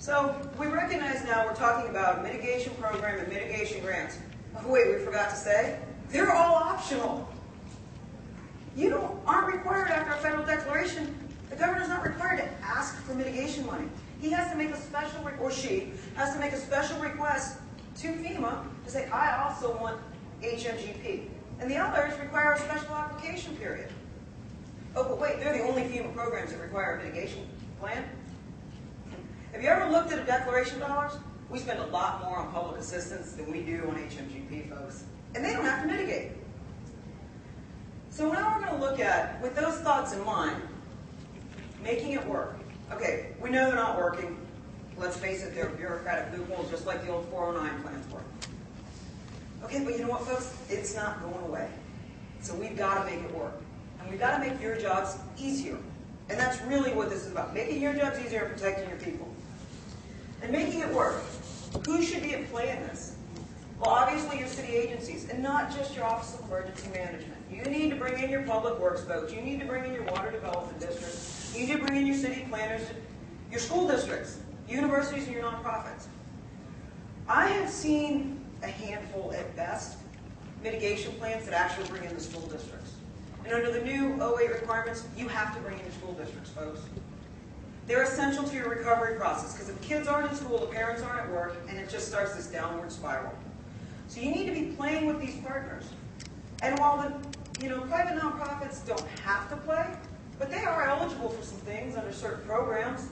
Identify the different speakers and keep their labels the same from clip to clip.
Speaker 1: So we recognize now we're talking about a mitigation program and mitigation grants. Oh, wait, we forgot to say, they're all optional. You aren't required after a federal declaration. The governor's not required to ask for mitigation money. He has to make a special, or she has to make a special request to FEMA to say, I also want HMGP. And the others require a special application period. Oh, but wait, they're the only FEMA programs that require a mitigation plan. Have you ever looked at a declaration dollars? We spend a lot more on public assistance than we do on HMGP, folks. And they don't have to mitigate. So now we're going to look at, with those thoughts in mind, making it work. Okay, we know they're not working. Let's face it, they're bureaucratic loopholes, just like the old 409 plans were. Okay, but you know what, folks? It's not going away. So we've got to make it work. And we've got to make your jobs easier. And that's really what this is about, making your jobs easier and protecting your people. And making it work. Who should be at play in this? Well, obviously your city agencies, and not just your Office of Emergency Management. You need to bring in your public works folks. You need to bring in your water development districts. You need to bring in your city planners, your school districts, universities, and your nonprofits. I have seen a handful at best mitigation plans that actually bring in the school districts. And under the new 08 requirements, you have to bring in your school districts, folks. They're essential to your recovery process because if kids aren't in school, the parents aren't at work, and it just starts this downward spiral. So you need to be playing with these partners. And while the private nonprofits don't have to play, but they are eligible for some things under certain programs,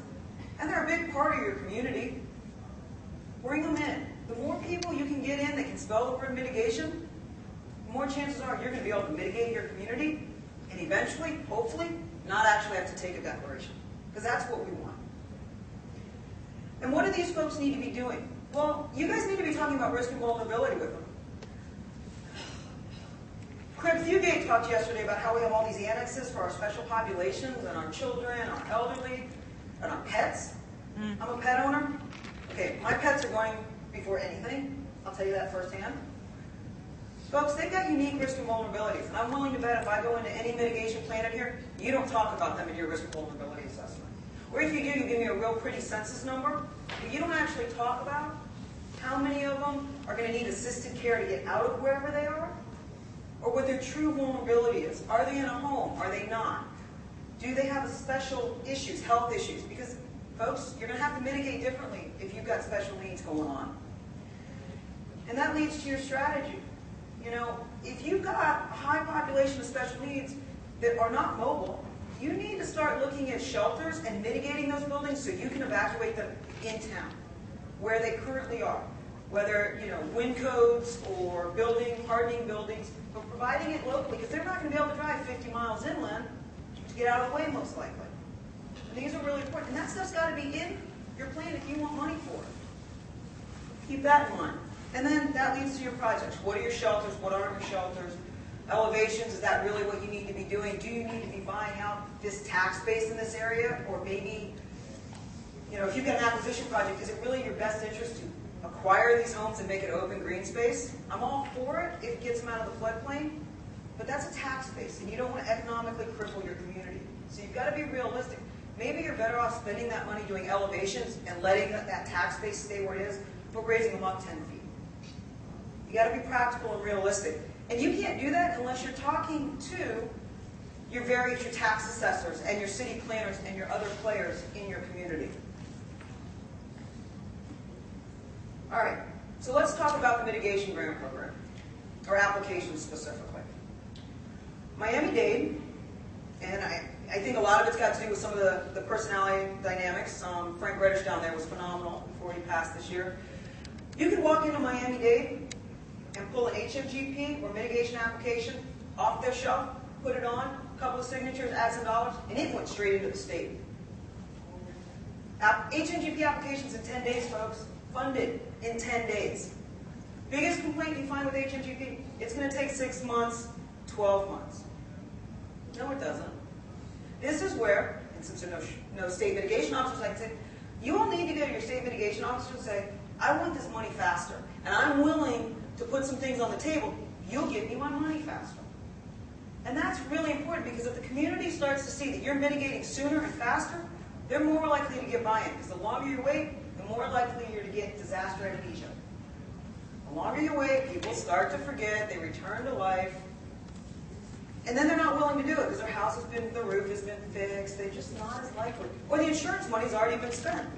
Speaker 1: and they're a big part of your community. Bring them in. The more people you can get in that can spell the word mitigation, the more chances are you're going to be able to mitigate your community, and eventually, hopefully, not actually have to take a declaration. Because that's what we want. And what do these folks need to be doing? Well, you guys need to be talking about risk and vulnerability with them. Craig Fugate talked yesterday about how we have all these annexes for our special populations and our children, our elderly, and our pets. I'm a pet owner. Okay, my pets are going before anything. I'll tell you that firsthand. Folks, they've got unique risk and vulnerabilities. And I'm willing to bet if I go into any mitigation plan in here, you don't talk about them in your risk and vulnerability assessment. Or if you do, you give me a real pretty census number, but you don't actually talk about how many of them are going to need assisted care to get out of wherever they are, or what their true vulnerability is. Are they in a home? Are they not? Do they have special issues, health issues? Because, folks, you're going to have to mitigate differently if you've got special needs going on. And that leads to your strategy. If you've got a high population of special needs that are not mobile, you need to start looking at shelters and mitigating those buildings so you can evacuate them in town, where they currently are. Whether, wind codes or hardening buildings, but providing it locally, because they're not going to be able to drive 50 miles inland to get out of the way, most likely. And these are really important. And that stuff's got to be in your plan if you want money for it. Keep that in mind. And then that leads to your projects. What are your shelters? What aren't your shelters? Elevations, is that really what you need to be doing? Do you need to be buying out this tax base in this area? Or maybe, if you've got an acquisition project, is it really your best interest to acquire these homes and make it open green space? I'm all for it if it gets them out of the floodplain, but that's a tax base, and you don't want to economically cripple your community. So you've got to be realistic. Maybe you're better off spending that money doing elevations and letting that tax base stay where it is, but raising them up 10 feet. You got to be practical and realistic. And you can't do that unless you're talking to your tax assessors and your city planners and your other players in your community. All right, so let's talk about the mitigation grant program, or applications specifically. Miami-Dade, and I think a lot of it's got to do with some of the personality dynamics. Frank Reddish down there was phenomenal before he passed this year. You could walk into Miami-Dade and pull an HMGP or mitigation application off their shelf, put it on, a couple of signatures, add some dollars, and it went straight into the state. HMGP applications in 10 days, folks. Funded in 10 days. Biggest complaint you find with HMGP, it's going to take 6 months, 12 months. No, it doesn't. This is where, and since there are no state mitigation officers, I can say, you all need to go to your state mitigation officer and say, I want this money faster, and I'm willing to put some things on the table. You'll give me my money faster. And that's really important because if the community starts to see that you're mitigating sooner and faster, they're more likely to get buy-in. Because the longer you wait, the the more likely you're to get disaster amnesia. The longer you wait, people start to forget, they return to life, and then they're not willing to do it because their house has been, the roof has been fixed, they're just not as likely. Or the insurance money's already been spent.